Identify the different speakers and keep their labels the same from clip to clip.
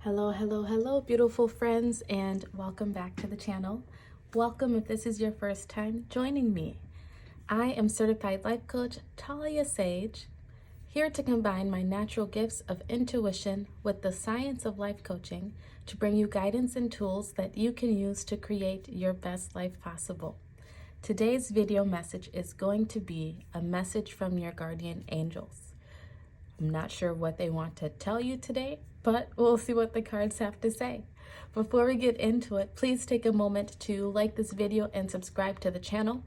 Speaker 1: Hello, hello, hello, beautiful friends, and welcome back to the channel. Welcome if this is your first time joining me. I am certified life coach Talia Sage, here to combine my natural gifts of intuition with the science of life coaching to bring you guidance and tools that you can use to create your best life possible. Today's video message is going to be a message from your guardian angels. I'm not sure what they want to tell you today, but we'll see what the cards have to say. Before we get into it, please take a moment to like this video and subscribe to the channel.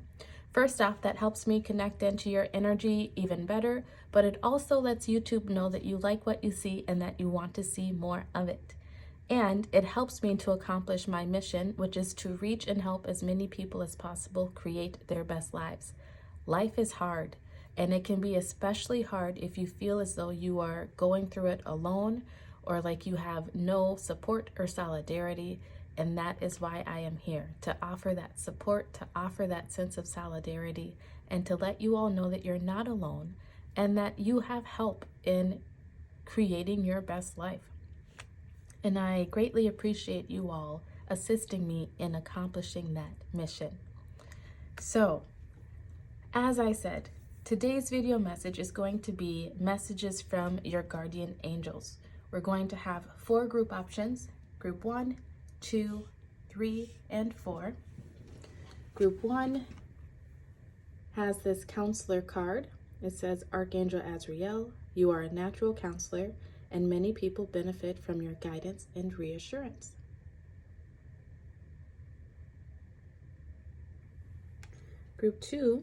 Speaker 1: First off, that helps me connect into your energy even better, but it also lets YouTube know that you like what you see and that you want to see more of it. And it helps me to accomplish my mission, which is to reach and help as many people as possible create their best lives. Life is hard. And it can be especially hard if you feel as though you are going through it alone or like you have no support or solidarity. And that is why I am here, to offer that support, to offer that sense of solidarity, and to let you all know that you're not alone and that you have help in creating your best life. And I greatly appreciate you all assisting me in accomplishing that mission. So, as I said, today's video message is going to be messages from your guardian angels. We're going to have 4 group options: group 1, 2, 3, and 4. Group 1 has this counselor card. It says, Archangel Azrael, you are a natural counselor, and many people benefit from your guidance and reassurance. Group 2,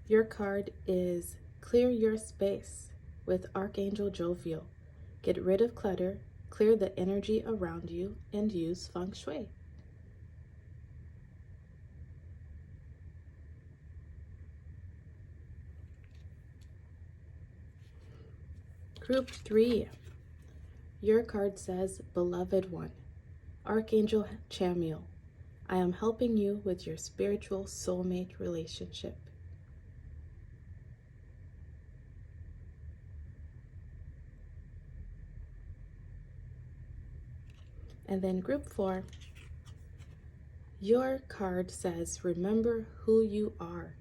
Speaker 1: your card is Clear Your Space with Archangel Jovial. Get rid of clutter, clear the energy around you, and use feng shui. Group 3, your card says Beloved One, Archangel Chamiel. I am helping you with your spiritual soulmate relationship. And then group 4, your card says, Remember who you are.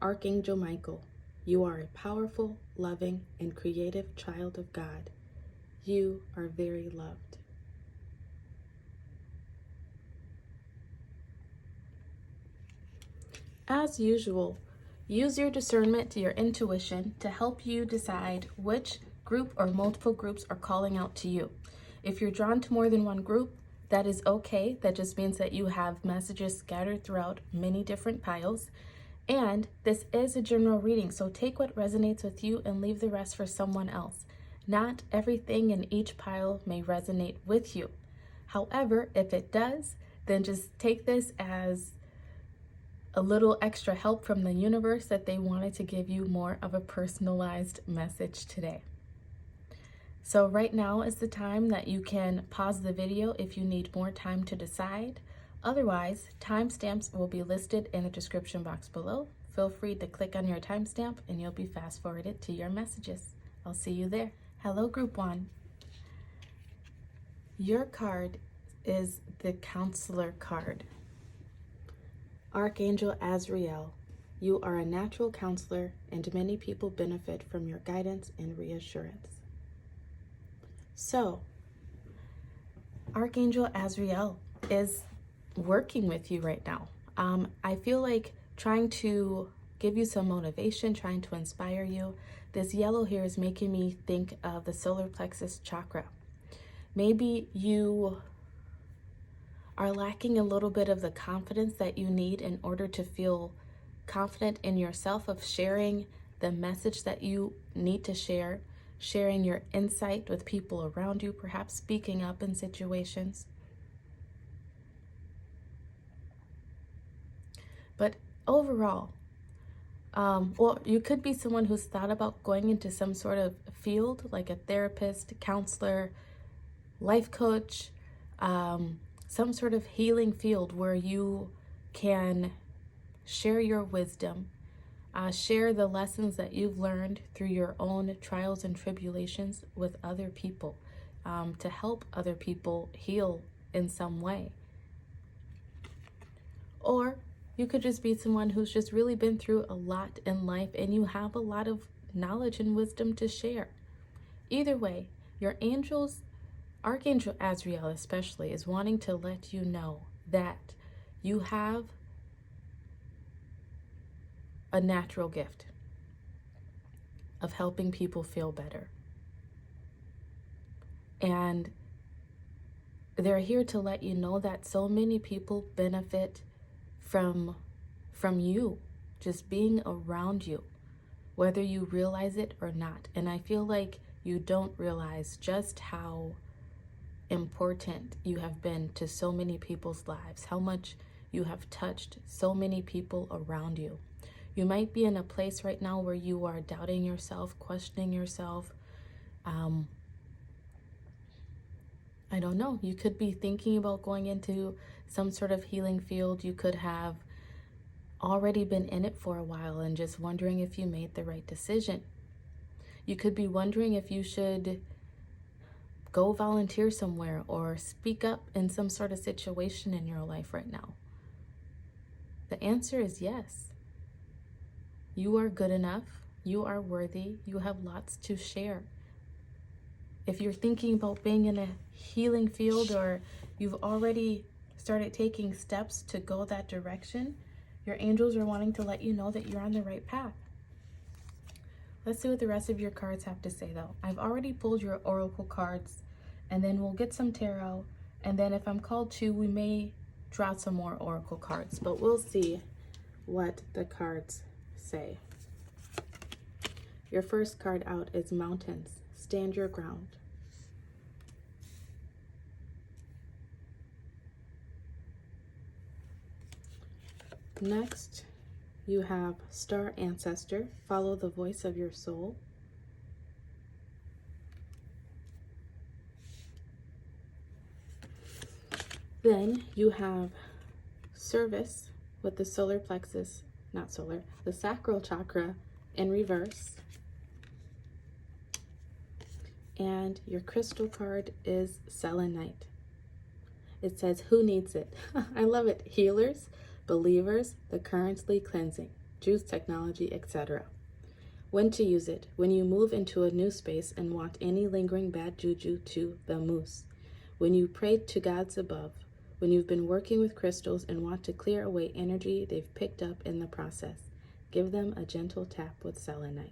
Speaker 1: Archangel Michael, you are a powerful, loving, and creative child of God. You are very loved. As usual, use your discernment to your intuition to help you decide which group or multiple groups are calling out to you. If you're drawn to more than one group, that is okay. That just means that you have messages scattered throughout many different piles. And this is a general reading, so take what resonates with you and leave the rest for someone else. Not everything in each pile may resonate with you. However, if it does, then just take this as a little extra help from the universe that they wanted to give you more of a personalized message today. So right now is the time that you can pause the video if you need more time to decide. Otherwise, timestamps will be listed in the description box below. Feel free to click on your timestamp and you'll be fast forwarded to your messages. I'll see you there. Hello, Group 1. Your card is the Counselor card. Archangel Azrael, you are a natural counselor and many people benefit from your guidance and reassurance. So, Archangel Azrael is working with you right now. I feel like trying to give you some motivation, trying to inspire you. This yellow here is making me think of the solar plexus chakra. Maybe you are lacking a little bit of the confidence that you need in order to feel confident in yourself of sharing the message that you need to share, sharing your insight with people around you, perhaps speaking up in situations. But overall, well, you could be someone who's thought about going into some sort of field, like a therapist, counselor, life coach, some sort of healing field where you can share your wisdom, share the lessons that you've learned through your own trials and tribulations with other people. to help other people heal in some way. Or you could just be someone who's just really been through a lot in life and you have a lot of knowledge and wisdom to share. Either way, your angels, Archangel Azrael especially, is wanting to let you know that you have a natural gift of helping people feel better. And they're here to let you know that so many people benefit from you, just being around you, whether you realize it or not. And I feel like you don't realize just how important you have been to so many people's lives, how much you have touched so many people around you. You might be in a place right now where you are doubting yourself, questioning yourself. I don't know. You could be thinking about going into some sort of healing field. You could have already been in it for a while and just wondering if you made the right decision. You could be wondering if you should go volunteer somewhere or speak up in some sort of situation in your life right now. The answer is yes. You are good enough. You are worthy. You have lots to share. If you're thinking about being in a healing field or you've already started taking steps to go that direction, your angels are wanting to let you know that you're on the right path. Let's see what the rest of your cards have to say though. I've already pulled your oracle cards, and then we'll get some tarot, and then if I'm called to, we may draw some more oracle cards, but we'll see what the cards say. Your first card out is Mountains. Stand your ground. Next, you have Star Ancestor. Follow the voice of your soul. Then you have Service with the solar plexus, the sacral chakra in reverse. And your crystal card is Selenite. It says, who needs it? I love it. Healers, believers, the currently cleansing, juice technology, etc. When to use it? When you move into a new space and want any lingering bad juju to the moose. When you pray to gods above. When you've been working with crystals and want to clear away energy they've picked up in the process. Give them a gentle tap with selenite.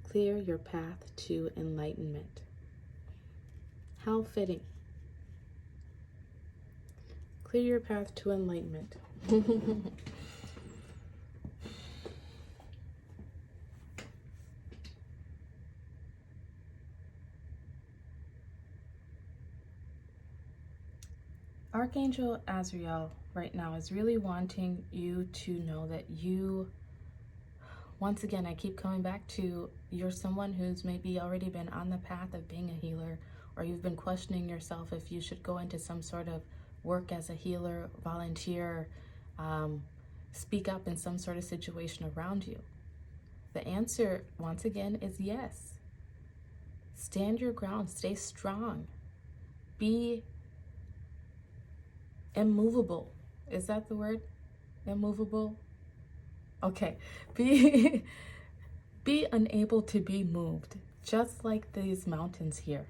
Speaker 1: Clear your path to enlightenment. How fitting. Clear your path to enlightenment. Archangel Azrael right now is really wanting you to know that you, once again, I keep coming back to, you're someone who's maybe already been on the path of being a healer, or you've been questioning yourself if you should go into some sort of work as a healer, volunteer, speak up in some sort of situation around you. The answer, once again, is yes. Stand your ground, stay strong, be immovable. Is that the word? Immovable? Okay. Be unable to be moved, just like these mountains here.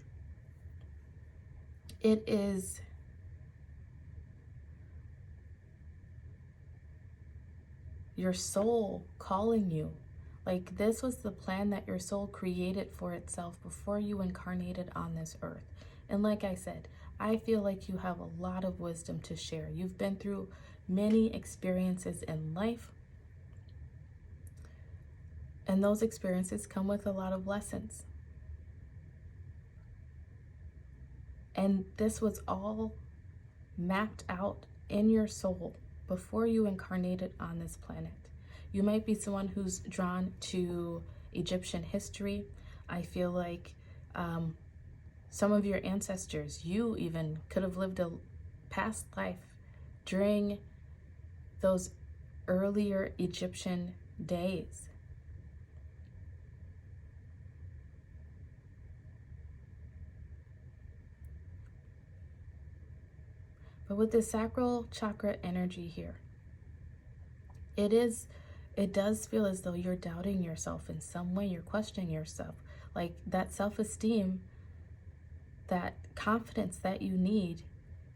Speaker 1: It is your soul calling you. Like, this was the plan that your soul created for itself before you incarnated on this earth. And like I said, I feel like you have a lot of wisdom to share. You've been through many experiences in life, and those experiences come with a lot of lessons. And this was all mapped out in your soul before you incarnated on this planet. You might be someone who's drawn to Egyptian history. I feel like some of your ancestors, you even could have lived a past life during those earlier Egyptian days. But with the sacral chakra energy here, it does feel as though you're doubting yourself in some way. You're questioning yourself. Like that self-esteem, that confidence that you need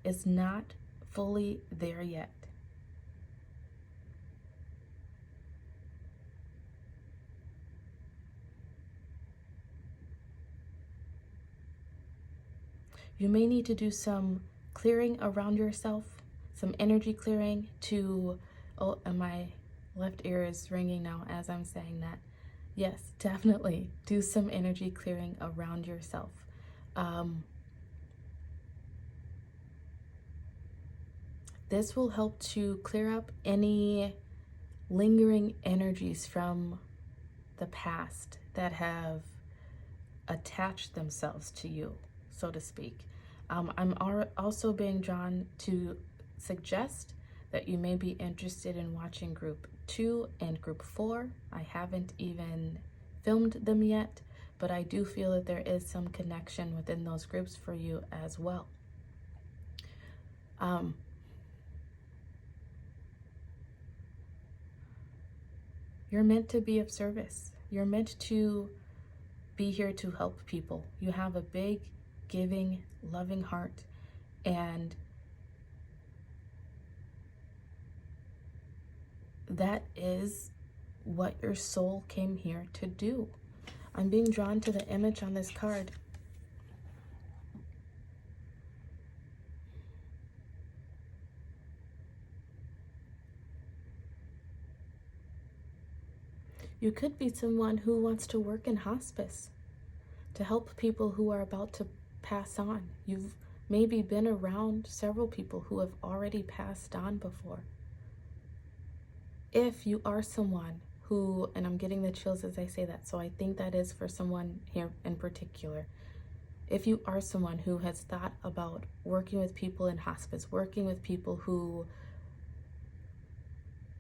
Speaker 1: is not fully there yet. You may need to do some clearing around yourself, some energy clearing to, oh, and my left ear is ringing now as I'm saying that. Yes, definitely do some energy clearing around yourself. This will help to clear up any lingering energies from the past that have attached themselves to you, so to speak. I'm also being drawn to suggest that you may be interested in watching group 2 and group 4. I haven't even filmed them yet, but I do feel that there is some connection within those groups for you as well. You're meant to be of service. You're meant to be here to help people. You have a big, giving, loving heart, and that is what your soul came here to do. I'm being drawn to the image on this card. You could be someone who wants to work in hospice to help people who are about to pass on. You've maybe been around several people who have already passed on before. If you are someone who, and I'm getting the chills as I say that, so I think that is for someone here in particular. If you are someone who has thought about working with people in hospice, working with people who,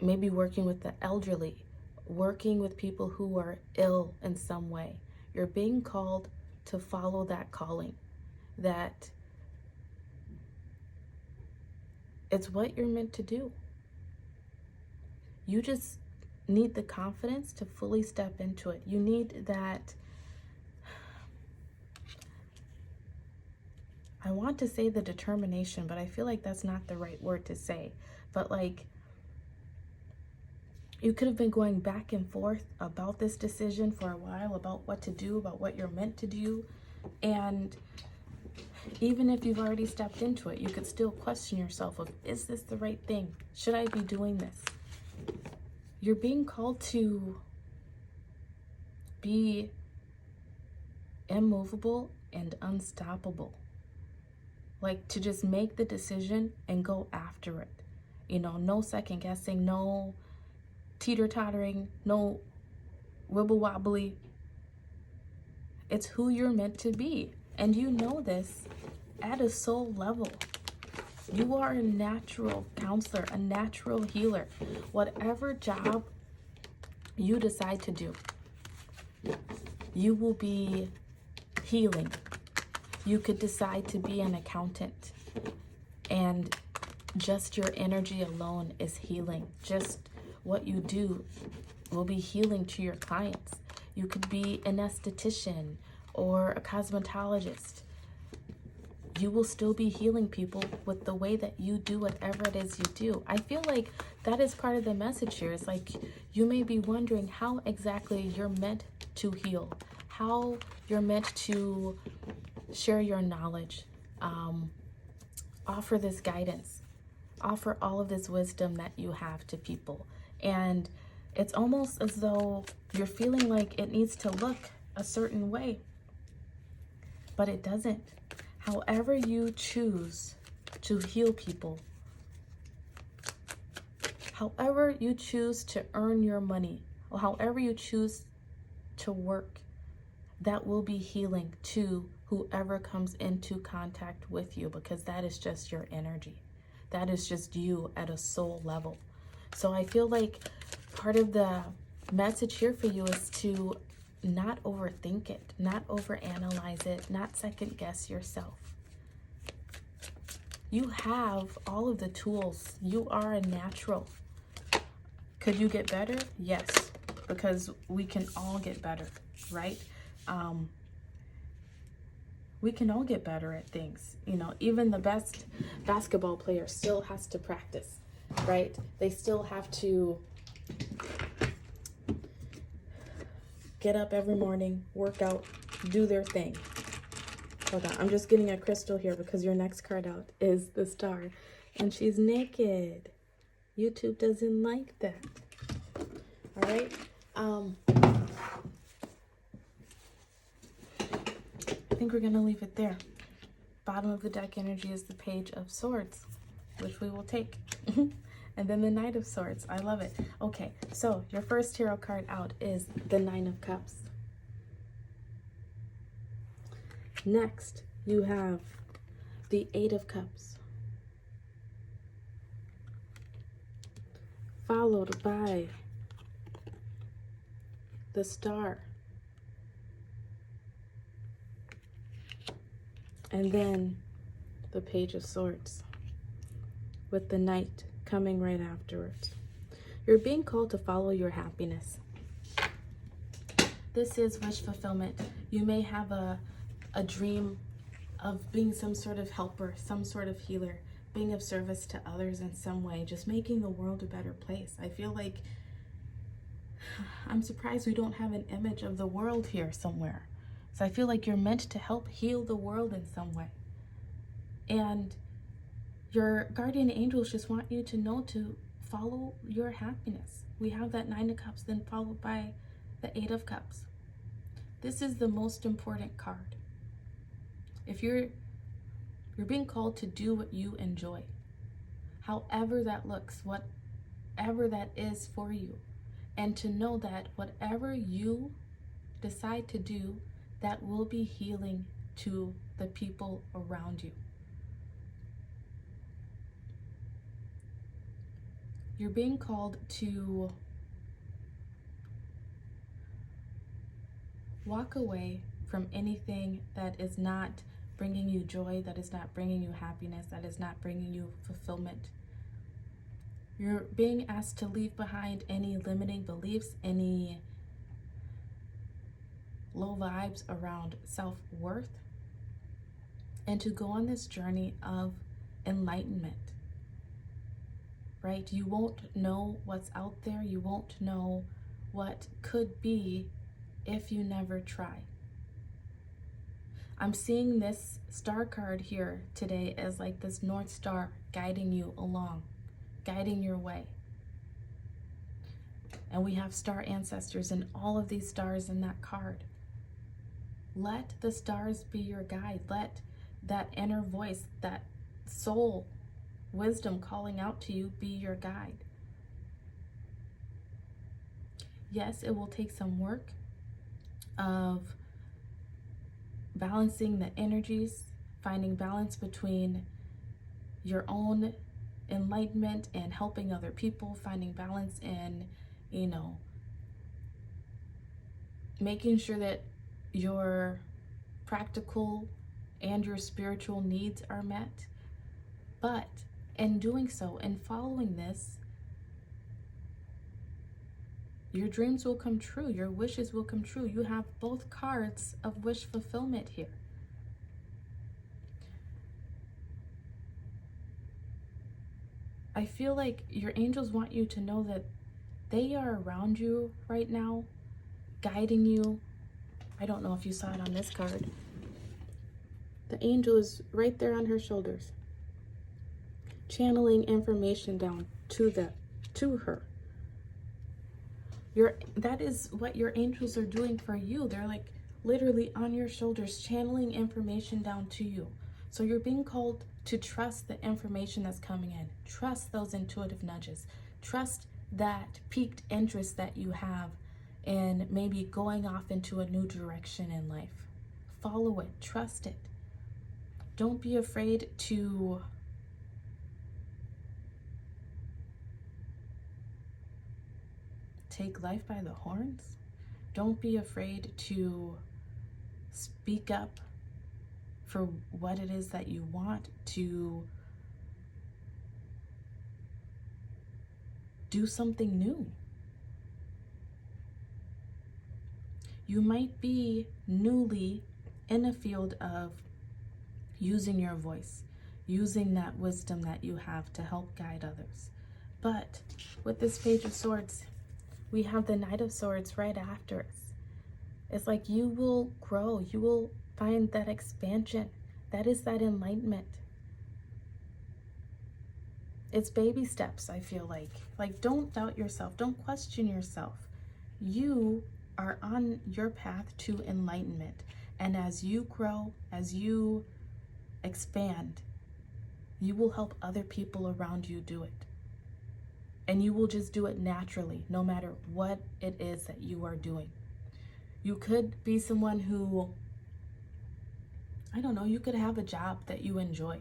Speaker 1: maybe working with the elderly, working with people who are ill in some way, you're being called to follow that calling, that it's what you're meant to do. You just need the confidence to fully step into it. You need that, I want to say the determination, but I feel like that's not the right word to say. But like, you could have been going back and forth about this decision for a while, about what to do, about what you're meant to do. And even if you've already stepped into it, you could still question yourself of, is this the right thing? Should I be doing this? You're being called to be immovable and unstoppable. Like to just make the decision and go after it. You know, no second guessing, no teeter-tottering, no wibble-wobbly. It's who you're meant to be. And you know this at a soul level. You are a natural counselor, a natural healer. Whatever job you decide to do, you will be healing. You could decide to be an accountant, and just your energy alone is healing. Just what you do will be healing to your clients. You could be an esthetician or a cosmetologist. You will still be healing people with the way that you do whatever it is you do. I feel like that is part of the message here. It's like you may be wondering how exactly you're meant to heal, how you're meant to share your knowledge, offer this guidance, offer all of this wisdom that you have to people. And it's almost as though you're feeling like it needs to look a certain way, but it doesn't. However you choose to heal people, however you choose to earn your money, or however you choose to work, that will be healing to whoever comes into contact with you, because that is just your energy. That is just you at a soul level. So I feel like part of the message here for you is to not overthink it, not overanalyze it, not second guess yourself. You have all of the tools. You are a natural. Could you get better? Yes, because we can all get better, right? We can all get better at things. You know, even the best basketball player still has to practice, right? They still have to get up every morning, work out, do their thing. Hold on, I'm just getting a crystal here because your next card out is the Star, and she's naked. YouTube doesn't like that. All right. I think we're gonna leave it there. Bottom of the deck energy is the Page of Swords, which we will take. And then the Knight of Swords. I love it. Okay, so your first tarot card out is the Nine of Cups. Next, you have the Eight of Cups, followed by the Star, and then the Page of Swords, with the Knight coming right afterwards. You're being called to follow your happiness. This is wish fulfillment. You may have a dream of being some sort of helper, some sort of healer, being of service to others in some way, just making the world a better place. I feel like I'm surprised we don't have an image of the world here somewhere. So I feel like you're meant to help heal the world in some way. And your guardian angels just want you to know to follow your happiness. We have that Nine of Cups, then followed by the Eight of Cups. This is the most important card. If you're being called to do what you enjoy, however that looks, whatever that is for you, and to know that whatever you decide to do, that will be healing to the people around you. You're being called to walk away from anything that is not bringing you joy, that is not bringing you happiness, that is not bringing you fulfillment. You're being asked to leave behind any limiting beliefs, any low vibes around self-worth, and to go on this journey of enlightenment, right? You won't know what's out there. You won't know what could be if you never try. I'm seeing this Star card here today as like this North Star guiding you along, guiding your way. And we have star ancestors and all of these stars in that card. Let the stars be your guide. Let that inner voice, that soul wisdom calling out to you, be your guide. Yes, it will take some work of balancing the energies, finding balance between your own enlightenment and helping other people, finding balance in, making sure that your practical and your spiritual needs are met. But in doing so and following this, your dreams will come true. Your wishes will come true. You have both cards of wish fulfillment here. I feel like your angels want you to know that they are around you right now, guiding you. I don't know if you saw it on this card. The angel is right there on her shoulders, channeling information down to her. That is what your angels are doing for you. They're like literally on your shoulders, channeling information down to you. So you're being called to trust the information that's coming in. Trust those intuitive nudges. Trust that piqued interest that you have in maybe going off into a new direction in life. Follow it. Trust it. Don't be afraid to take life by the horns. Don't be afraid to speak up for what it is that you want, to do something new. You might be newly in a field of using your voice, using that wisdom that you have to help guide others. But with this Page of Swords, we have the Knight of Swords right after us. It's like you will grow, you will find that expansion. That is that enlightenment. It's baby steps, I feel like. Like, don't doubt yourself. Don't question yourself. You are on your path to enlightenment. And as you grow, as you expand, you will help other people around you do it. And you will just do it naturally, no matter what it is that you are doing. You could be someone who, I don't know, you could have a job that you enjoy,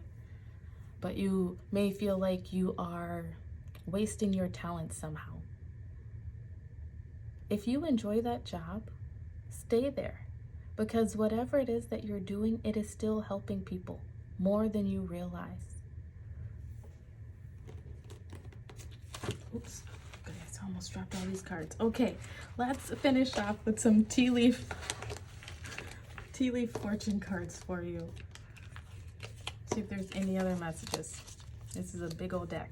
Speaker 1: but you may feel like you are wasting your talent somehow. If you enjoy that job, stay there, because whatever it is that you're doing, it is still helping people more than you realize. Oops, guys, I almost dropped all these cards. Okay, let's finish off with some tea leaf fortune cards for you. See if there's any other messages. This is a big old deck.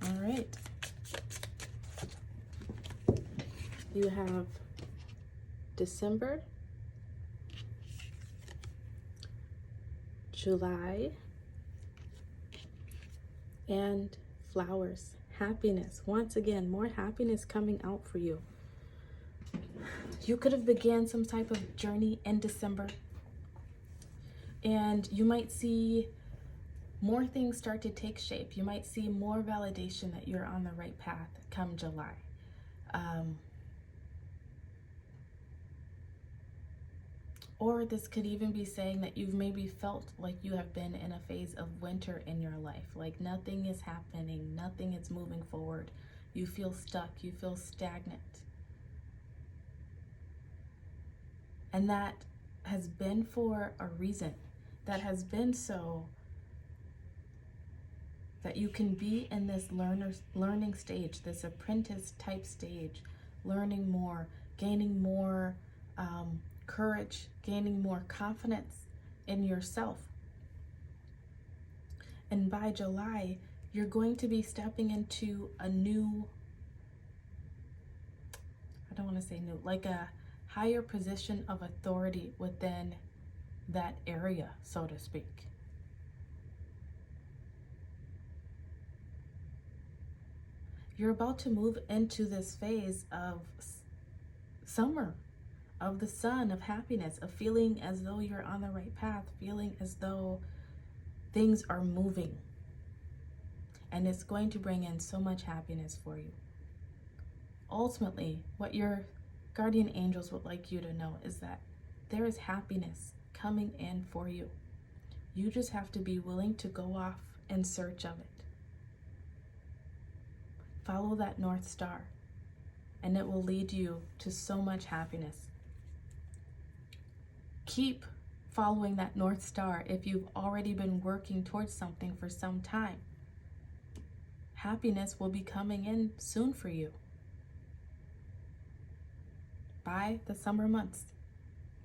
Speaker 1: All right. You have December, July, and flowers. Happiness. Once again, more happiness coming out for you. You could have began some type of journey in December, and you might see more things start to take shape. You might see more validation that you're on the right path come July. Or this could even be saying that you've maybe felt like you have been in a phase of winter in your life, like nothing is happening, nothing is moving forward. You feel stuck, you feel stagnant. And that has been for a reason. That has been so that you can be in this learning stage, this apprentice type stage, learning more, gaining more courage, gaining more confidence in yourself. And by July, you're going to be stepping into a new, I don't want to say new, like a higher position of authority within that area, so to speak. You're about to move into this phase of summer, of the sun, of happiness, of feeling as though you're on the right path, feeling as though things are moving. And it's going to bring in so much happiness for you. Ultimately, what your guardian angels would like you to know is that there is happiness coming in for you. You just have to be willing to go off in search of it. Follow that North Star, and it will lead you to so much happiness. Keep following that North Star if you've already been working towards something for some time. Happiness will be coming in soon for you. By the summer months.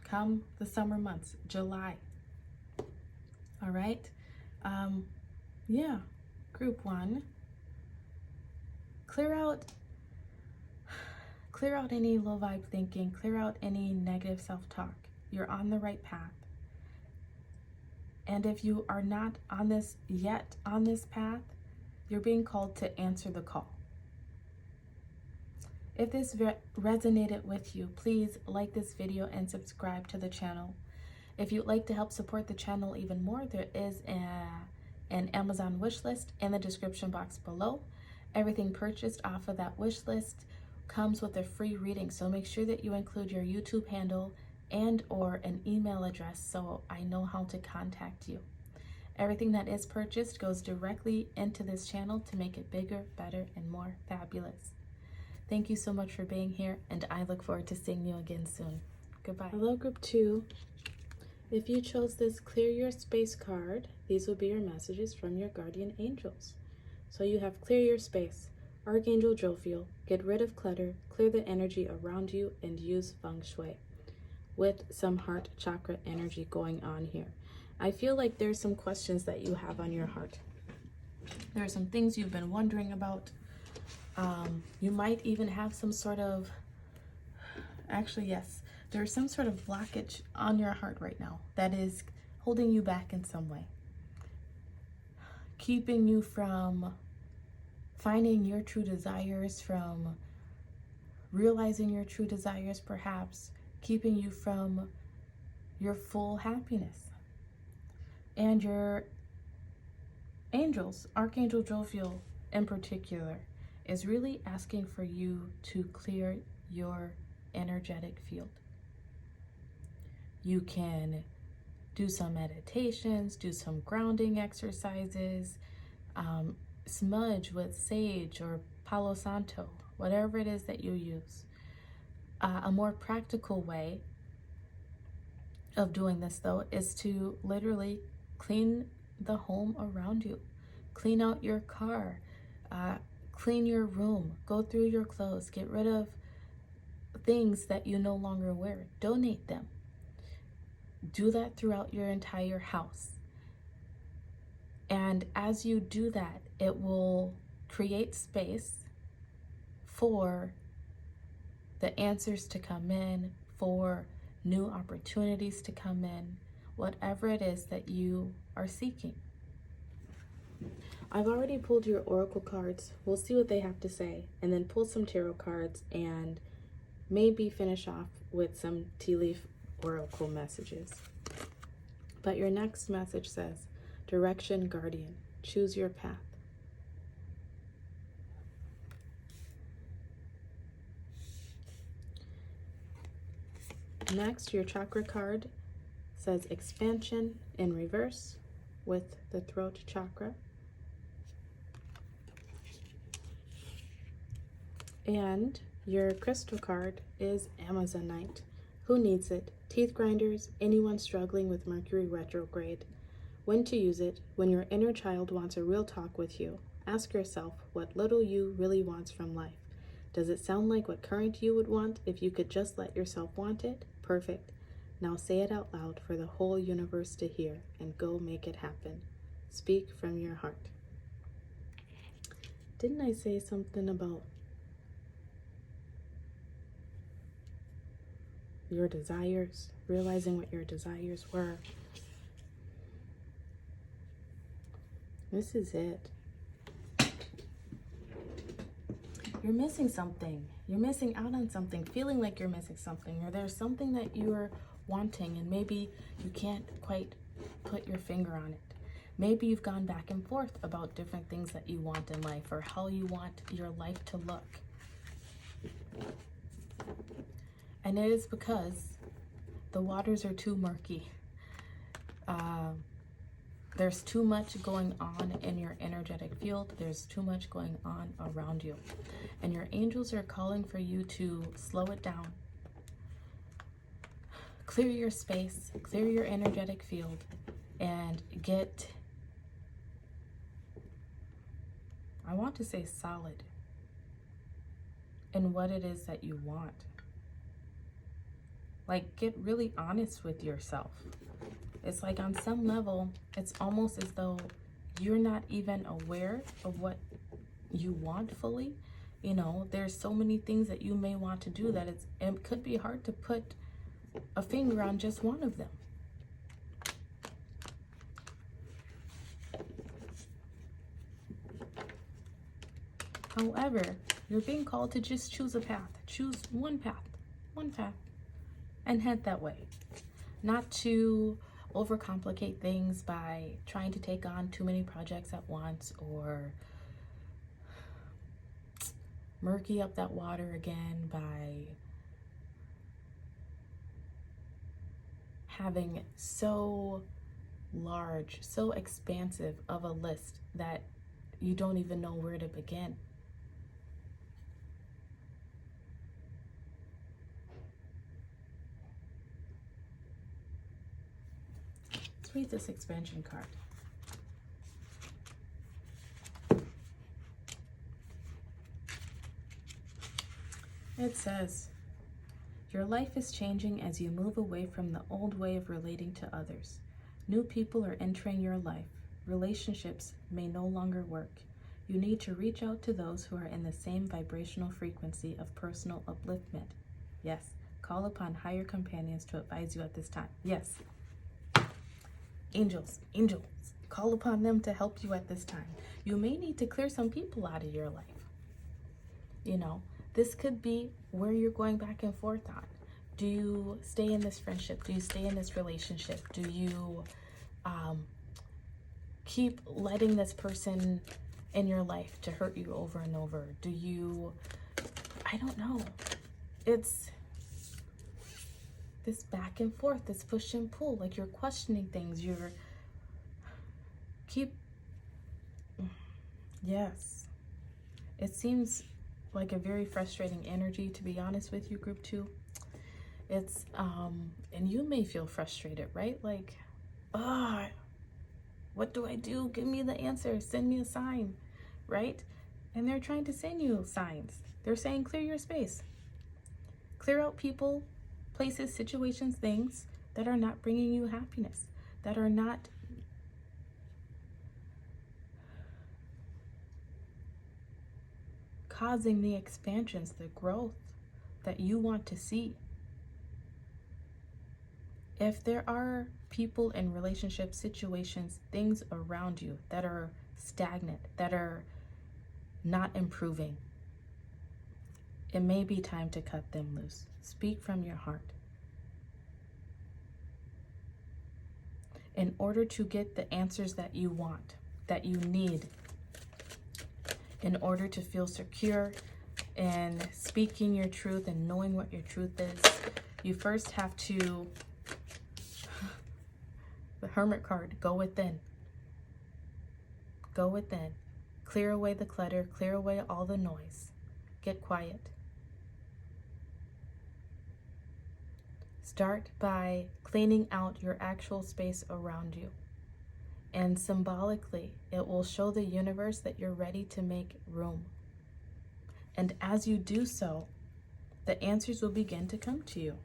Speaker 1: Come the summer months, July. All right? Yeah, group one. Clear out any low vibe thinking, clear out any negative self-talk. You're on the right path. And if you are not on this path, you're being called to answer the call. If this resonated with you, please like this video and subscribe to the channel. If you'd like to help support the channel even more, there is an Amazon wish list in the description box below. Everything purchased off of that wish list comes with a free reading, so make sure that you include your YouTube handle and or an email address so I know how to contact you. Everything that is purchased goes directly into this channel to make it bigger, better, and more fabulous. Thank you so much for being here, and I look forward to seeing you again soon. Goodbye. Hello, group two. If you chose this clear your space card, these will be your messages from your guardian angels. So you have clear your space, Archangel Jophiel, get rid of clutter, clear the energy around you, and use feng shui with some heart chakra energy going on here. I feel like there's some questions that you have on your heart. There are some things you've been wondering about. You might even have some sort of, actually, yes, there's some sort of blockage on your heart right now that is holding you back in some way, keeping you from finding your true desires, from realizing your true desires, perhaps keeping you from your full happiness. And your angels, Archangel Jophiel in particular, is really asking for you to clear your energetic field. You can do some meditations, do some grounding exercises, smudge with sage or Palo Santo, whatever it is that you use. A more practical way of doing this, though, is to literally clean the home around you. Clean out your car, clean your room, go through your clothes, get rid of things that you no longer wear, donate them. Do that throughout your entire house. And as you do that, it will create space for the answers to come in, for new opportunities to come in, whatever it is that you are seeking. I've already pulled your oracle cards. We'll see what they have to say, and then pull some tarot cards and maybe finish off with some tea leaf oracle messages. But your next message says, Direction Guardian, choose your path. Next, your chakra card says Expansion in reverse with the throat chakra. And your crystal card is Amazonite. Who needs it? Teeth grinders, anyone struggling with Mercury retrograde. When to use it? When your inner child wants a real talk with you. Ask yourself what little you really wants from life. Does it sound like what current you would want if you could just let yourself want it? Perfect. Now say it out loud for the whole universe to hear and go make it happen. Speak from your heart. Didn't I say something about your desires, realizing what your desires were? This is it. You're missing something. You're missing out on something, feeling like you're missing something, or there's something that you're wanting and maybe you can't quite put your finger on it. Maybe you've gone back and forth about different things that you want in life or how you want your life to look. And it is because the waters are too murky. There's too much going on in your energetic field. There's too much going on around you. And your angels are calling for you to slow it down. Clear your space, clear your energetic field, and get, I want to say solid in what it is that you want. Like, get really honest with yourself. It's like on some level, it's almost as though you're not even aware of what you want fully. You know, there's so many things that you may want to do that it could be hard to put a finger on just one of them. However, you're being called to just choose a path. Choose one path, and head that way. Not to overcomplicate things by trying to take on too many projects at once or murky up that water again by having so large, so expansive of a list that you don't even know where to begin. Let's read this expansion card. It says, your life is changing as you move away from the old way of relating to others. New people are entering your life. Relationships may no longer work. You need to reach out to those who are in the same vibrational frequency of personal upliftment. Yes, call upon higher companions to advise you at this time. Yes, angels, call upon them to help you at this time. You may need to clear some people out of your life. You know, this could be where you're going back and forth on. Do you stay in this friendship? Do you stay in this relationship? Do you keep letting this person in your life to hurt you over and over? Do you, I don't know. It's this back and forth, this push and pull, like you're questioning things. Yes. It seems like a very frustrating energy, to be honest with you, group 2. It's, and you may feel frustrated, right? Like, what do I do? Give me the answer. Send me a sign, right? And they're trying to send you signs. They're saying, clear your space. Clear out people, places, situations, things that are not bringing you happiness, that are not causing the expansions, the growth that you want to see. If there are people in relationship situations, things around you that are stagnant, that are not improving, it may be time to cut them loose. Speak from your heart. In order to get the answers that you want, that you need, in order to feel secure and speaking your truth and knowing what your truth is, you first have to, the Hermit card, go within. Go within. Clear away the clutter, clear away all the noise. Get quiet. Start by cleaning out your actual space around you. And symbolically, it will show the universe that you're ready to make room. And as you do so, the answers will begin to come to you.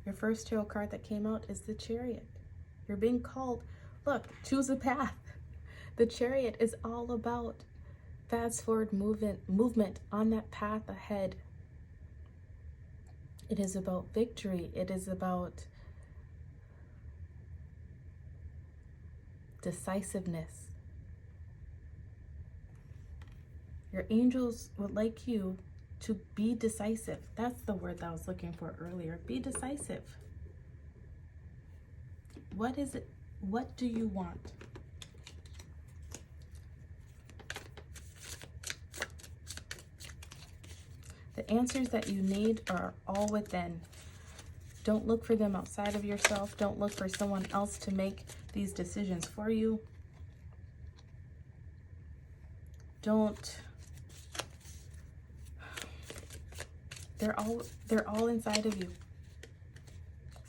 Speaker 1: Your first tarot card that came out is the Chariot. You're being called, look, choose a path. The Chariot is all about fast forward movement on that path ahead. It is about victory. It is about decisiveness. Your angels would like you to be decisive. That's the word that I was looking for earlier. Be decisive. What is it? What do you want? The answers that you need are all within. Don't look for them outside of yourself. Don't look for someone else to make these decisions for you. They're all inside of you.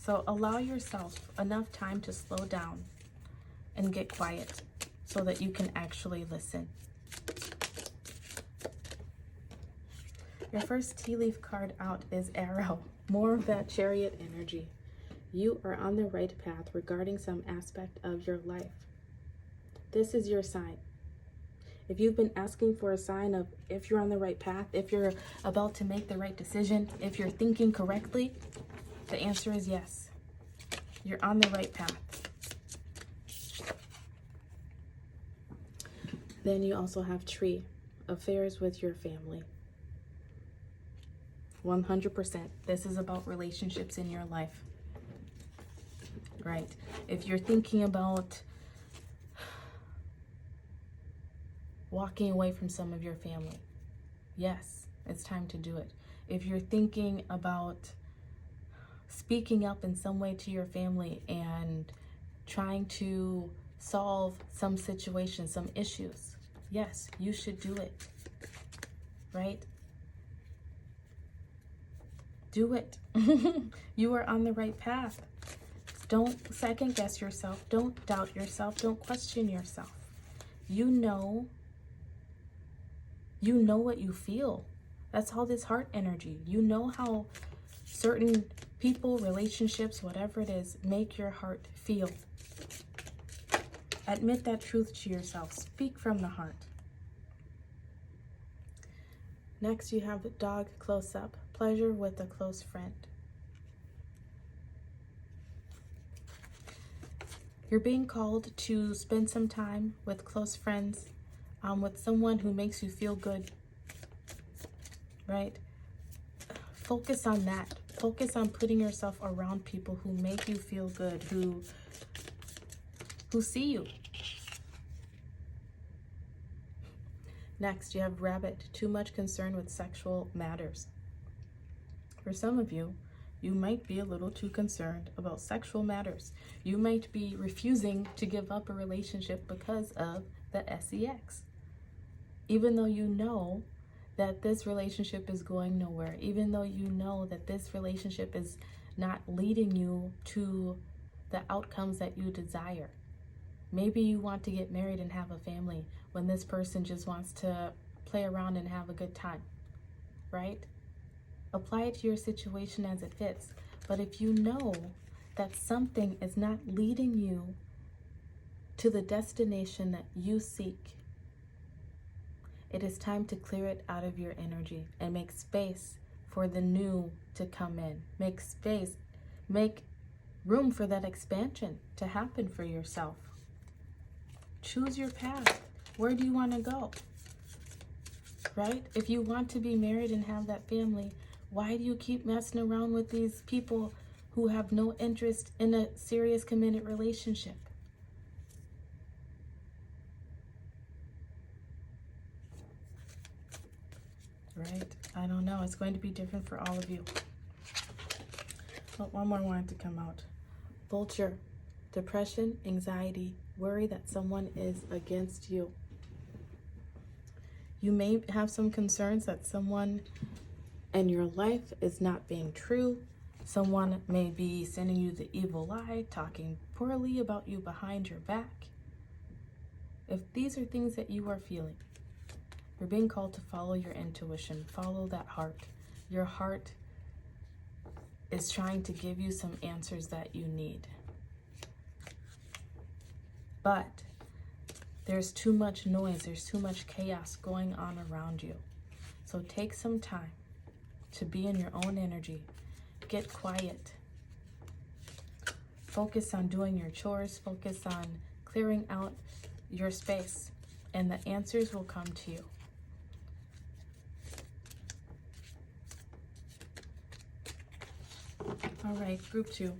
Speaker 1: So allow yourself enough time to slow down and get quiet so that you can actually listen. Your first tea leaf card out is Arrow. More of that Chariot energy. You are on the right path regarding some aspect of your life. This is your sign. If you've been asking for a sign of if you're on the right path, if you're about to make the right decision, if you're thinking correctly, the answer is yes. You're on the right path. Then you also have Tree, affairs with your family. 100%. This is about relationships in your life. Right? If you're thinking about walking away from some of your family, yes, it's time to do it. If you're thinking about speaking up in some way to your family and trying to solve some situation, some issues, yes, you should do it. Right? Do it. You are on the right path. Don't second guess yourself. Don't doubt yourself. Don't question yourself. You know what you feel. That's all this heart energy. You know how certain people, relationships, whatever it is, make your heart feel. Admit that truth to yourself. Speak from the heart. Next, you have dog close-up. Pleasure with a close friend. You're being called to spend some time with close friends, with someone who makes you feel good, right? Focus on that. Focus on putting yourself around people who make you feel good, who see you. Next, you have rabbit, too much concern with sexual matters. For some of you, you might be a little too concerned about sexual matters. You might be refusing to give up a relationship because of the sex. Even though you know that this relationship is going nowhere, even though you know that this relationship is not leading you to the outcomes that you desire. Maybe you want to get married and have a family when this person just wants to play around and have a good time, right? Apply it to your situation as it fits. But if you know that something is not leading you to the destination that you seek, it is time to clear it out of your energy and make space for the new to come in. Make space, make room for that expansion to happen for yourself. Choose your path. Where do you want to go? Right? If you want to be married and have that family, why do you keep messing around with these people who have no interest in a serious committed relationship? Right? I don't know. It's going to be different for all of you. Oh, one more wanted to come out. Vulture. Depression, anxiety, worry that someone is against you. You may have some concerns that someone in your life is not being true. Someone may be sending you the evil eye, talking poorly about you behind your back. If these are things that you are feeling, you're being called to follow your intuition, follow that heart. Your heart is trying to give you some answers that you need. But there's too much noise, there's too much chaos going on around you. So take some time to be in your own energy. Get quiet. Focus on doing your chores, focus on clearing out your space, and the answers will come to you. All right, group 2.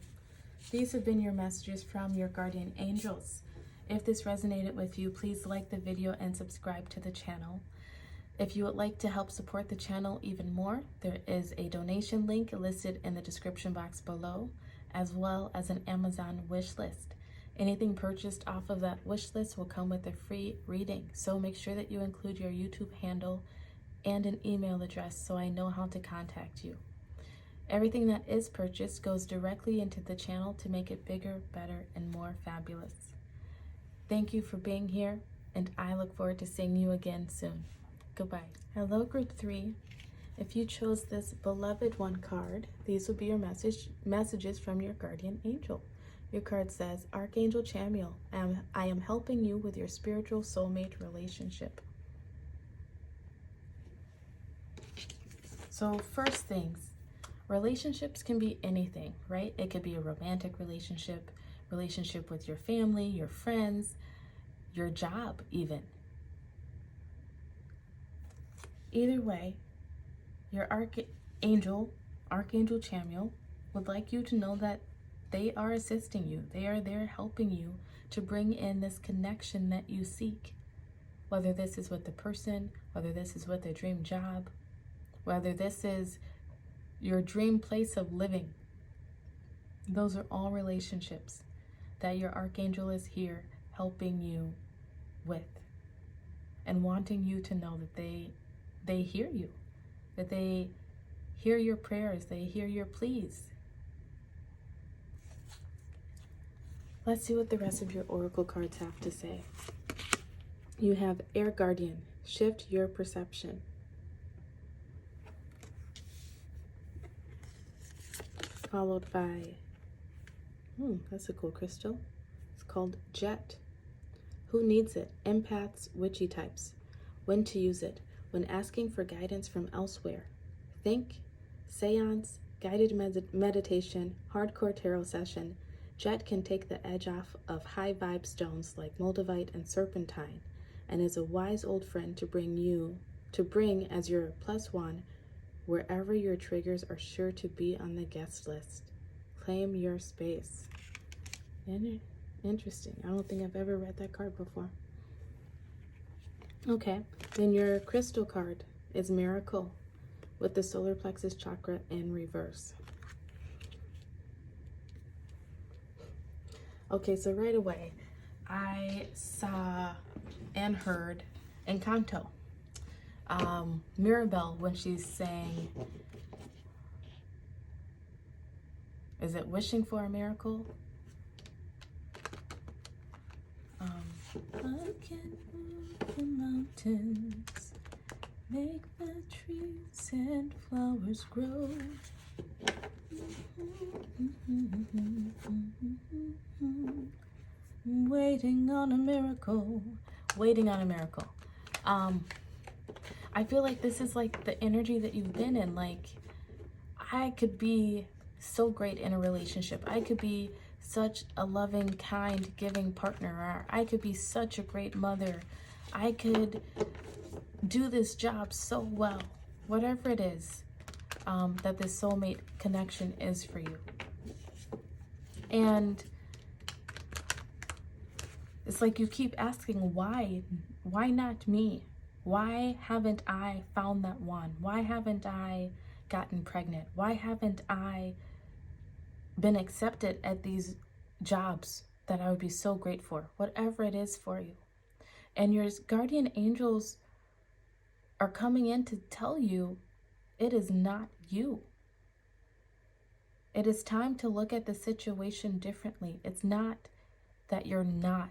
Speaker 1: These have been your messages from your guardian angels. If this resonated with you, please like the video and subscribe to the channel. If you would like to help support the channel even more, there is a donation link listed in the description box below, as well as an Amazon wish list. Anything purchased off of that wish list will come with a free reading, so make sure that you include your YouTube handle and an email address so I know how to contact you. Everything that is purchased goes directly into the channel to make it bigger, better, and more fabulous. Thank you for being here, and I look forward to seeing you again soon. Goodbye. Hello, group 3. If you chose this beloved one card, these will be your messages from your guardian angel. Your card says, Archangel Chamuel, I am helping you with your spiritual soulmate relationship. So first things, relationships can be anything, right? It could be a romantic relationship with your family, your friends, your job even. Either way, your Archangel Chamuel, would like you to know that they are assisting you. They are there helping you to bring in this connection that you seek. Whether this is with the person, whether this is with a dream job, whether this is your dream place of living. Those are all relationships that your Archangel is here helping you with and wanting you to know that they hear you, that they hear your prayers, they hear your pleas. Let's see what the rest of your oracle cards have to say. You have Air Guardian, shift your perception. Followed by, that's a cool crystal. It's called Jet. Who needs it? Empaths, witchy types. When to use it? When asking for guidance from elsewhere. Think, seance, guided meditation, hardcore tarot session. Jet can take the edge off of high vibe stones like moldavite and serpentine, and is a wise old friend to bring as your +1 wherever your triggers are sure to be on the guest list. Claim your space. Interesting. I don't think I've ever read that card before. Okay, then your crystal card is Miracle with the solar plexus chakra in reverse. Okay, so right away, I saw and heard Encanto. Mirabelle, when she's saying, is it wishing for a miracle? I can move the mountains, make the trees and flowers grow. Waiting on a miracle. Waiting on a miracle. I feel like this is like the energy that you've been in. Like, I could be so great in a relationship. I could be such a loving, kind, giving partner. Or I could be such a great mother. I could do this job so well. Whatever it is that this soulmate connection is for you. And it's like you keep asking, why? Why not me? Why haven't I found that one? Why haven't I gotten pregnant? Why haven't I been accepted at these jobs that I would be so great for? Whatever it is for you. And your guardian angels are coming in to tell you it is not you. It is time to look at the situation differently. It's not that you're not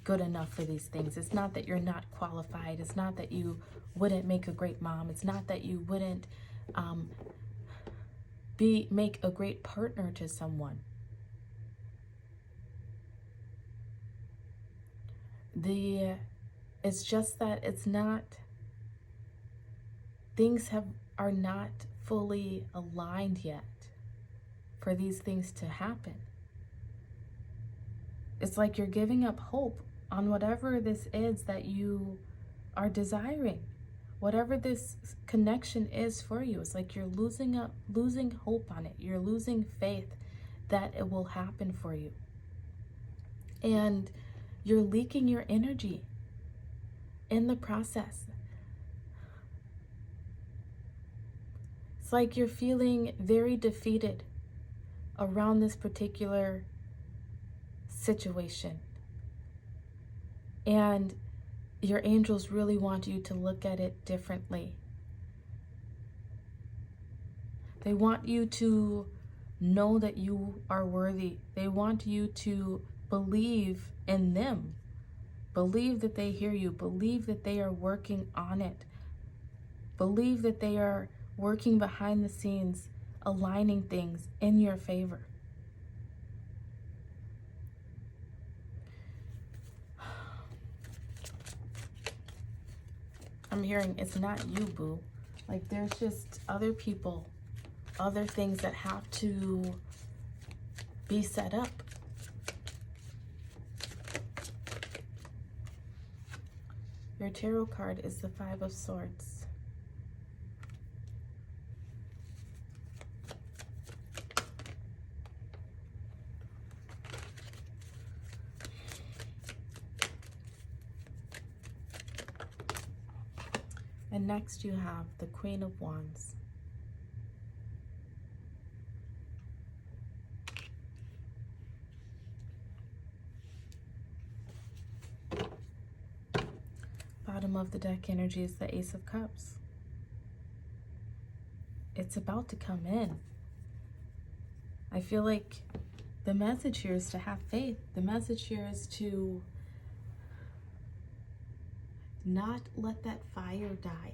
Speaker 1: good enough for these things. It's not that you're not qualified. It's not that you wouldn't make a great mom. It's not that you wouldn't make a great partner to someone. It's just that it's not, things are not fully aligned yet for these things to happen. It's like you're giving up hope on whatever this is that you are desiring. Whatever this connection is for you, it's like you're losing hope on it. You're losing faith that it will happen for you. And you're leaking your energy in the process. It's like you're feeling very defeated around this particular situation. And your angels really want you to look at it differently. They want you to know that you are worthy. They want you to believe in them. Believe that they hear you. Believe that they are working on it. Believe that they are working behind the scenes, aligning things in your favor. I'm hearing it's not you, boo. Like, there's just other people, other things that have to be set up. Your tarot card is the 5 of Swords. And next you have the Queen of Wands. Bottom of the deck energy is the Ace of Cups. It's about to come in. I feel like The message here is to have faith. The message here is to not let that fire die.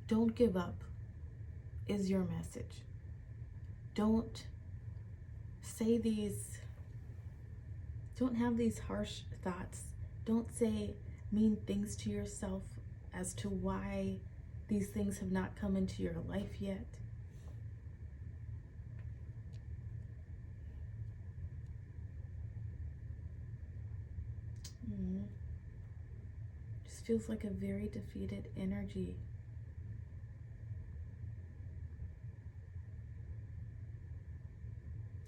Speaker 1: Don't give up is your message. Don't have these harsh thoughts. Don't say mean things to yourself as to why these things have not come into your life yet. Just feels like a very defeated energy.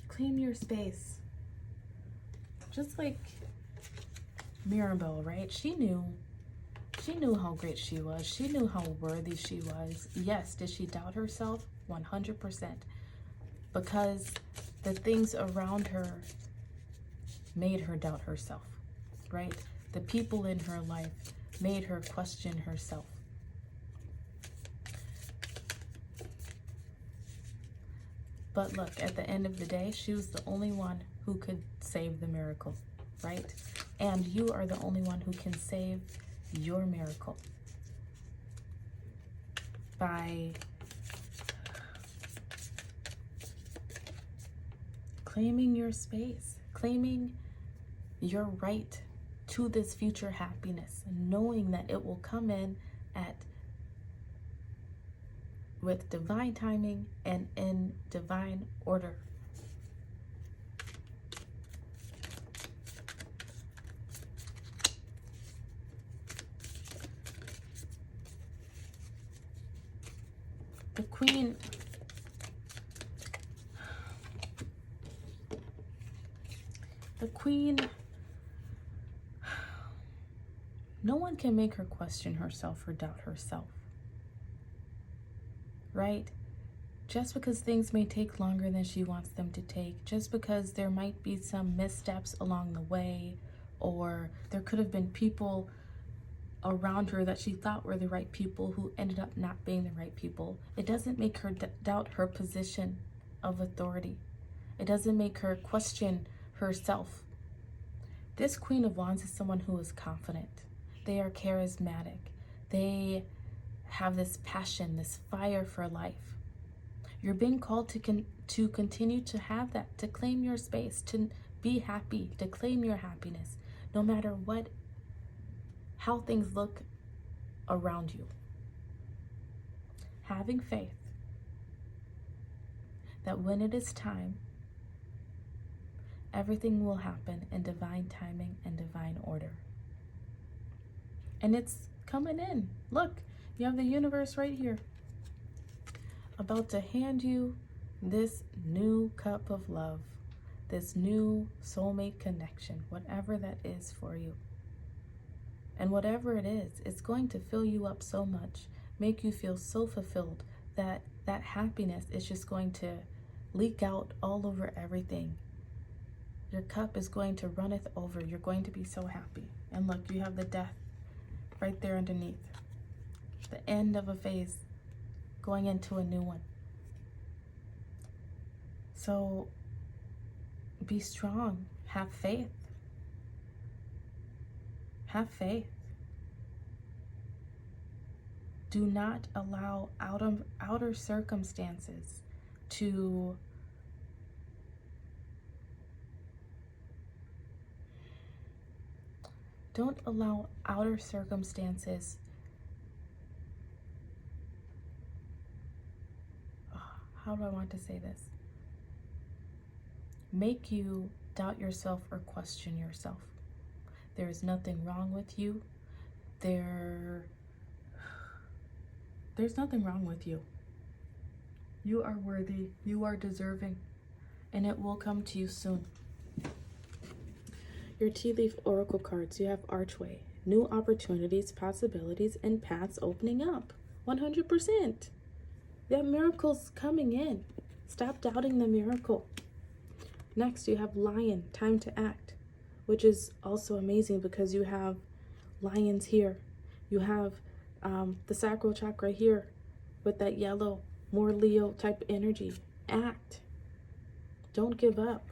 Speaker 1: Claim your space. Just like Mirabelle, right? She knew how great she was. She knew how worthy she was. Yes, did she doubt herself? 100%. Because the things around her made her doubt herself, right? The people in her life made her question herself. But look, at the end of the day, she was the only one who could save the miracle, right? And you are the only one who can save your miracle by claiming your space, claiming your right to this future happiness, knowing that it will come in with divine timing and in divine order. The queen, no one can make her question herself or doubt herself, right? Just because things may take longer than she wants them to take, just because there might be some missteps along the way, or there could have been people around her that she thought were the right people who ended up not being the right people, it doesn't make her doubt her position of authority. It doesn't make her question herself. This Queen of Wands is someone who is confident. They are charismatic. They have this passion, this fire for life. You're being called to continue to have that, to claim your space, to be happy, to claim your happiness, no matter how things look around you. Having faith that when it is time, everything will happen in divine timing and divine order. And it's coming in. Look, you have the universe right here, about to hand you this new cup of love, this new soulmate connection, whatever that is for you. And whatever it is, it's going to fill you up so much, make you feel so fulfilled that that happiness is just going to leak out all over everything. Your cup is going to runneth over. You're going to be so happy. And look, you have the death right there underneath. The end of a phase, going into a new one. So be strong. Have faith. Have faith. Do not allow outer circumstances to Don't allow outer circumstances how do I want to say this? Make you doubt yourself or question yourself. There is nothing wrong with you. There's nothing wrong with you. You are worthy. You are deserving. And it will come to you soon. Your tea leaf oracle cards. You have archway. New opportunities, possibilities, and paths opening up. 100%. You have miracles coming in. Stop doubting the miracle. Next, you have lion. Time to act. Which is also amazing because you have lions here. You have the sacral chakra here with that yellow, more Leo type energy. Act. Don't give up.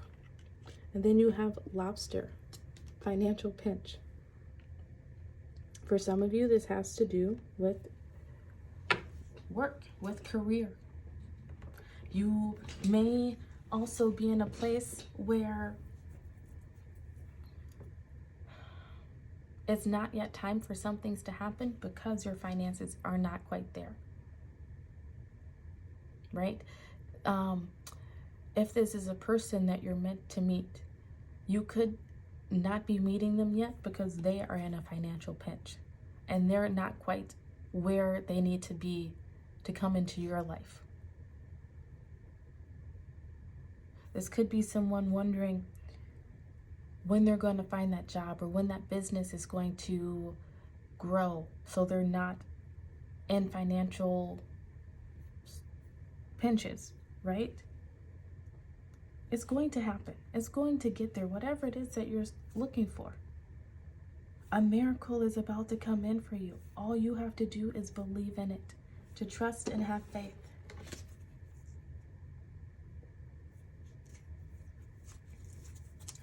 Speaker 1: And then you have lobster, financial pinch. For some of you, this has to do with work, with career. You may also be in a place where it's not yet time for some things to happen because your finances are not quite there, right? If this is a person that you're meant to meet, you could not be meeting them yet because they are in a financial pinch and they're not quite where they need to be to come into your life. This could be someone wondering when they're going to find that job or when that business is going to grow so they're not in financial pinches, right? It's going to happen. It's going to get there, whatever it is that you're looking for. A miracle is about to come in for you. All you have to do is believe in it, to trust and have faith.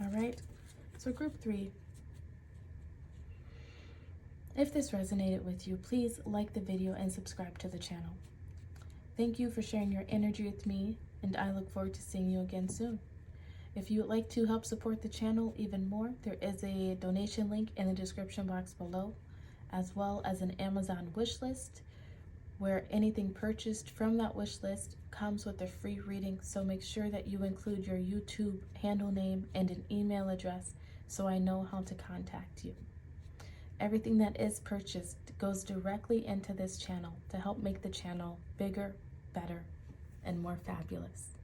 Speaker 1: All right, so group 3. If this resonated with you, please like the video and subscribe to the channel. Thank you for sharing your energy with me, and I look forward to seeing you again soon. If you would like to help support the channel even more, there is a donation link in the description box below, as well as an Amazon wish list, where anything purchased from that wish list comes with a free reading, so make sure that you include your YouTube handle name and an email address so I know how to contact you. Everything that is purchased goes directly into this channel to help make the channel bigger, better, and more fabulous.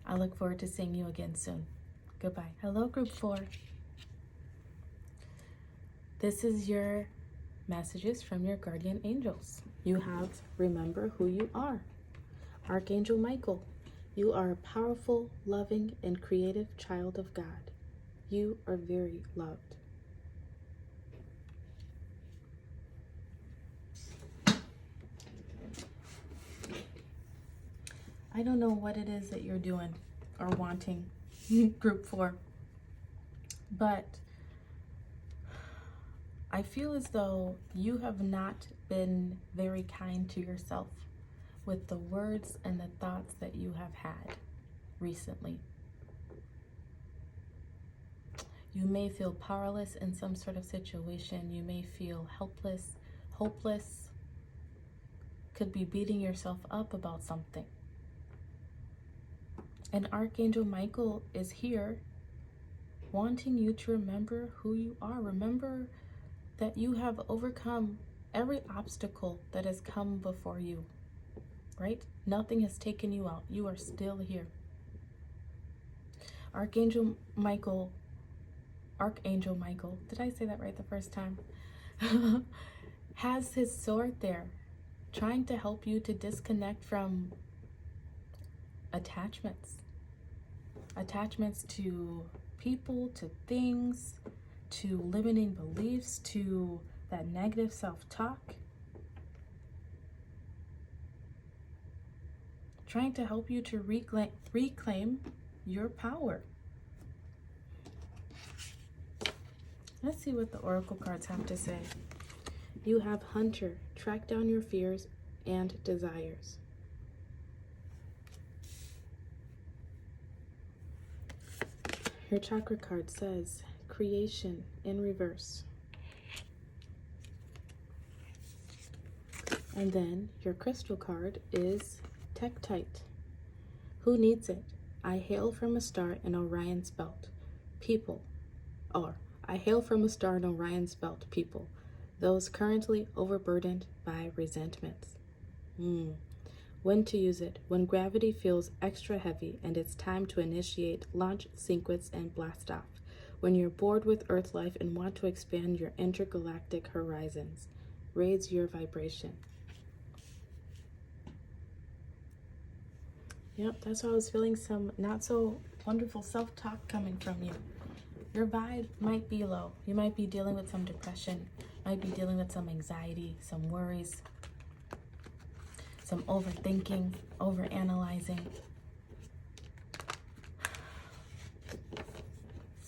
Speaker 1: I look forward to seeing you again soon. Goodbye. Hello, group 4. This is your messages from your guardian angels. You have remember who you are. Archangel Michael, you are a powerful, loving, and creative child of God. You are very loved. I don't know what it is that you're doing or wanting, group 4, but I feel as though you have not been very kind to yourself with the words and the thoughts that you have had recently. You may feel powerless in some sort of situation. You may feel helpless, hopeless, could be beating yourself up about something. And Archangel Michael is here wanting you to remember who you are. Remember that you have overcome every obstacle that has come before you, right? Nothing has taken you out. You are still here. Archangel Michael, did I say that right the first time? Has his sword there, trying to help you to disconnect from attachments to people, to things, to limiting beliefs, to that negative self-talk. Trying to help you to reclaim your power. Let's see what the oracle cards have to say. You have Hunter, track down your fears and desires. Your chakra card says creation in reverse. And then your crystal card is Tektite. Who needs it? I hail from a star in Orion's belt. I hail from a star in Orion's belt, people. Those currently overburdened by resentments. When to use it? When gravity feels extra heavy and it's time to initiate, launch, sequence, and blast off. When you're bored with Earth life and want to expand your intergalactic horizons. Raise your vibration. Yep, that's why I was feeling some not so wonderful self-talk coming from you. Your vibe might be low. You might be dealing with some depression, might be dealing with some anxiety, some worries, some overthinking, overanalyzing.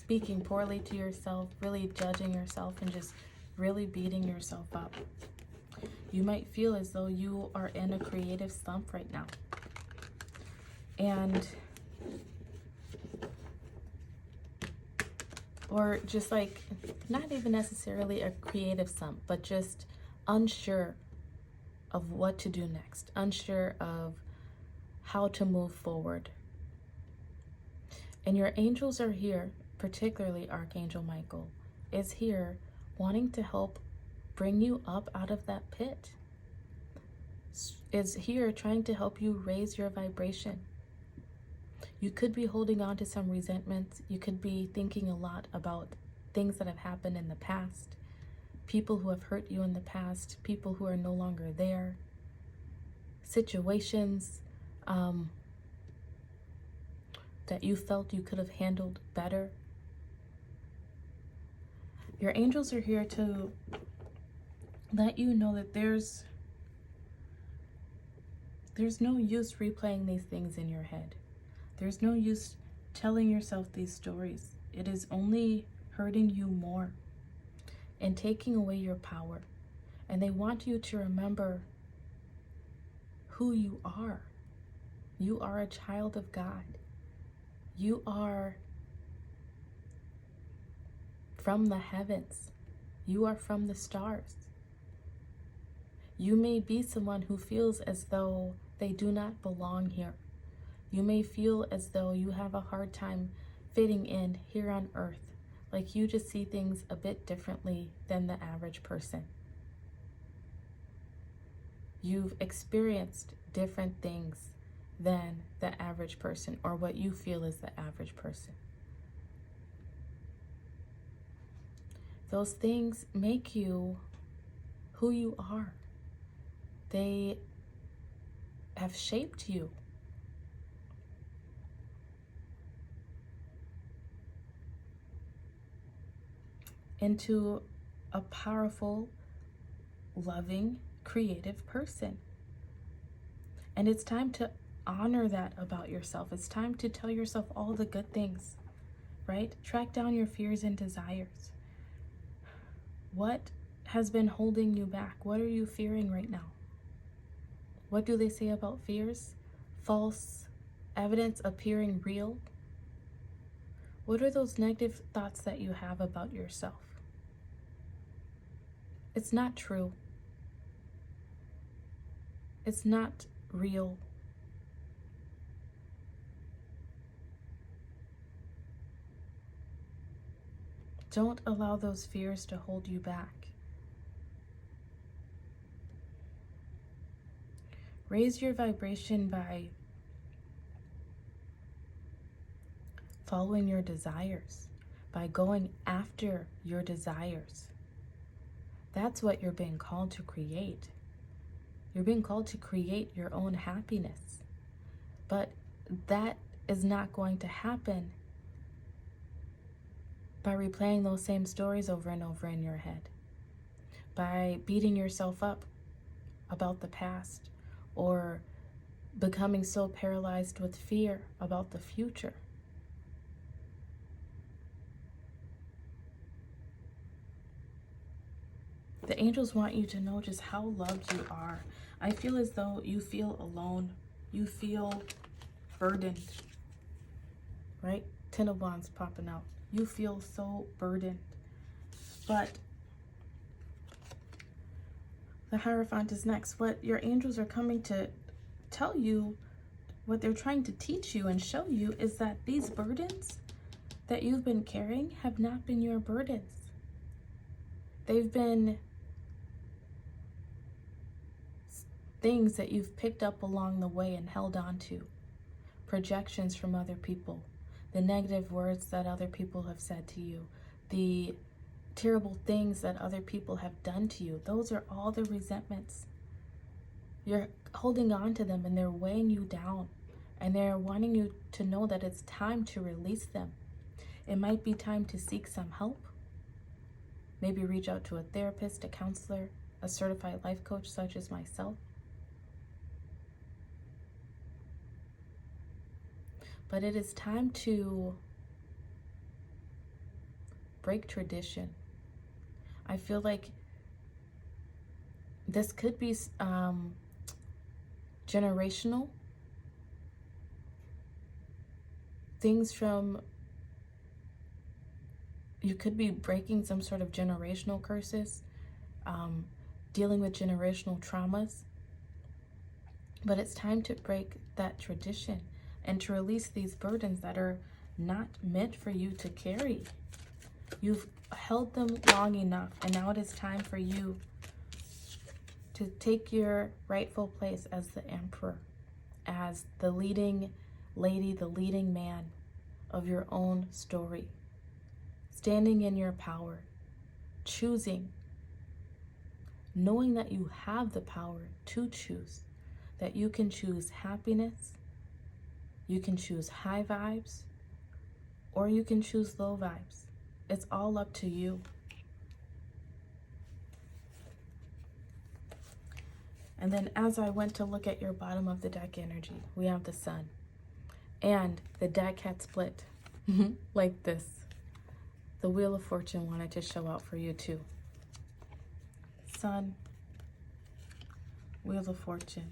Speaker 1: speaking poorly to yourself, really judging yourself, and just really beating yourself up. You might feel as though you are in a creative slump right now. Or just like, not even necessarily a creative slump, but just unsure of what to do next, unsure of how to move forward. And your angels are here, particularly Archangel Michael is here wanting to help bring you up out of that pit. Is here trying to help you raise your vibration. You could be holding on to some resentments. You could be thinking a lot about things that have happened in the past, people who have hurt you in the past, people who are no longer there, situations that you felt you could have handled better. Your angels are here to let you know that there's no use replaying these things in your head. There's no use telling yourself these stories. It is only hurting you more and taking away your power. And they want you to remember who you are. You are a child of God. You are from the heavens. You are from the stars. You may be someone who feels as though they do not belong here. You may feel as though you have a hard time fitting in here on earth, like you just see things a bit differently than the average person. You've experienced different things than the average person, or what you feel is the average person. Those things make you who you are. They have shaped you. Into a powerful, loving, creative person. And it's time to honor that about yourself. It's time to tell yourself all the good things, right? Track down your fears and desires. What has been holding you back? What are you fearing right now? What do they say about fears? False evidence appearing real. What are those negative thoughts that you have about yourself? It's not true. It's not real. Don't allow those fears to hold you back. Raise your vibration by following your desires, by going after your desires. That's what you're being called to create. You're being called to create your own happiness. But that is not going to happen by replaying those same stories over and over in your head, by beating yourself up about the past, or becoming so paralyzed with fear about the future. The angels want you to know just how loved you are. I feel as though you feel alone. You feel burdened, right? Ten of Wands popping out. You feel so burdened. But the Hierophant is next. What your angels are coming to tell you, what they're trying to teach you and show you, is that these burdens that you've been carrying have not been your burdens. They've been things that you've picked up along the way and held on to. Projections from other people, the negative words that other people have said to you, the terrible things that other people have done to you. Those are all the resentments. You're holding on to them and they're weighing you down, and they're wanting you to know that it's time to release them. It might be time to seek some help. Maybe reach out to a therapist, a counselor, a certified life coach such as myself. But it is time to break tradition. I feel like this could be generational. Things from, you could be breaking some sort of generational curses, dealing with generational traumas. But it's time to break that tradition and to release these burdens that are not meant for you to carry. You've held them long enough, and now it is time for you to take your rightful place as the emperor, as the leading lady, the leading man of your own story. Standing in your power, choosing, knowing that you have the power to choose, that you can choose happiness, you can choose high vibes, or you can choose low vibes. It's all up to you. And then as I went to look at your bottom of the deck energy, we have the sun. And the deck had split like this. The Wheel of Fortune wanted to show out for you too. Sun, Wheel of Fortune.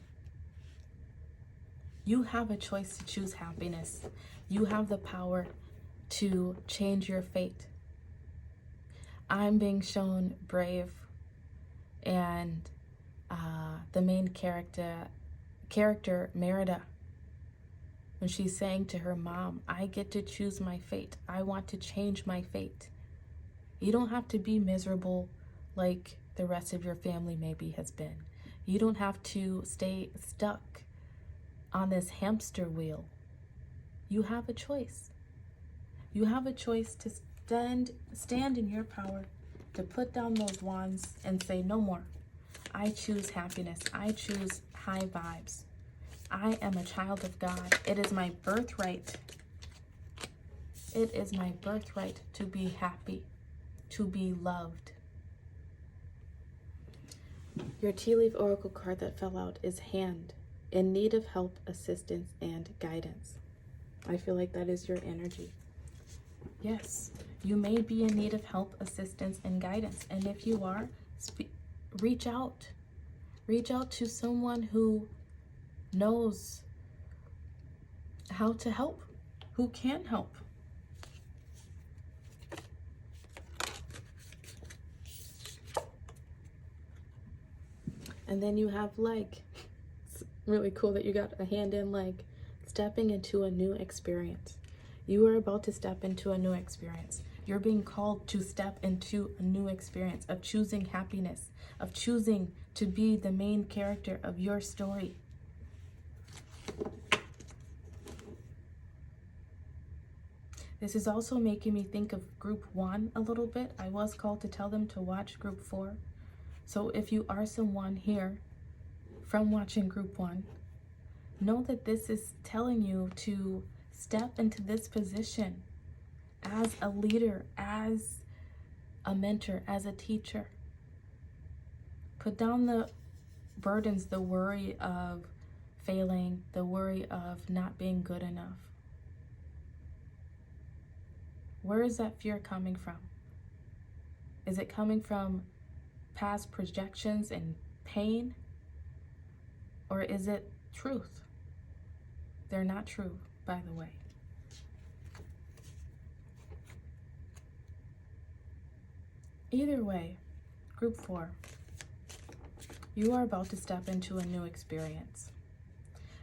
Speaker 1: You have a choice to choose happiness. You have the power to change your fate. I'm being shown brave, and the main character Merida, when she's saying to her mom, I get to choose my fate. I want to change my fate. You don't have to be miserable like the rest of your family maybe has been. You don't have to stay stuck on this hamster wheel. You have a choice. You have a choice to stand in your power, to put down those wands and say, no more. I choose happiness. I choose high vibes. I am a child of God. It is my birthright. It is my birthright to be happy, to be loved. Your tea leaf oracle card that fell out is Hand, in need of help, assistance, and guidance. I feel like that is your energy. Yes, you may be in need of help, assistance, and guidance. And if you are, reach out. Reach out to someone who knows how to help, who can help. And then you have leg. It's really cool that you got a hand in leg. Stepping into a new experience. You are about to step into a new experience. You're being called to step into a new experience of choosing happiness, of choosing to be the main character of your story. This is also making me think of group 1 a little bit. I was called to tell them to watch group 4. So if you are someone here from watching group 1, know that this is telling you to step into this position as a leader, as a mentor, as a teacher. Put down the burdens, the worry of failing, the worry of not being good enough. Where is that fear coming from? Is it coming from past projections and pain? Or is it truth? They're not true, by the way. Either way, group 4, you are about to step into a new experience.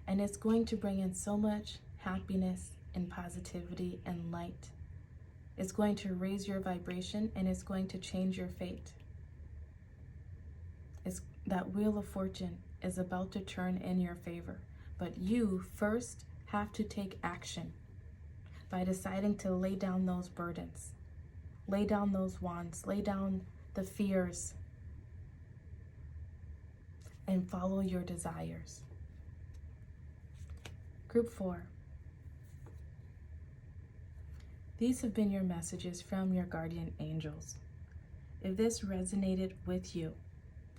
Speaker 1: And it's going to bring in so much happiness and positivity and light. It's going to raise your vibration, and it's going to change your fate. That Wheel of Fortune is about to turn in your favor. But you first have to take action by deciding to lay down those burdens. Lay down those wands. Lay down the fears. And follow your desires. Group 4. These have been your messages from your guardian angels. If this resonated with you,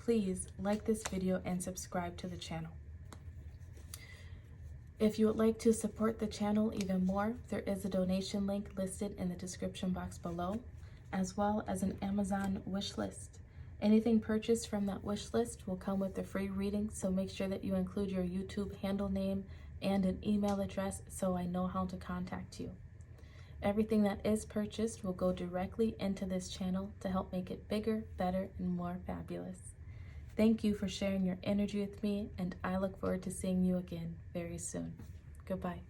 Speaker 1: please like this video and subscribe to the channel. If you would like to support the channel even more, there is a donation link listed in the description box below. as well as an Amazon wish list. Anything purchased from that wish list will come with a free reading, so make sure that you include your YouTube handle name and an email address so I know how to contact you. Everything that is purchased will go directly into this channel to help make it bigger, better, and more fabulous. Thank you for sharing your energy with me, and I look forward to seeing you again very soon. Goodbye.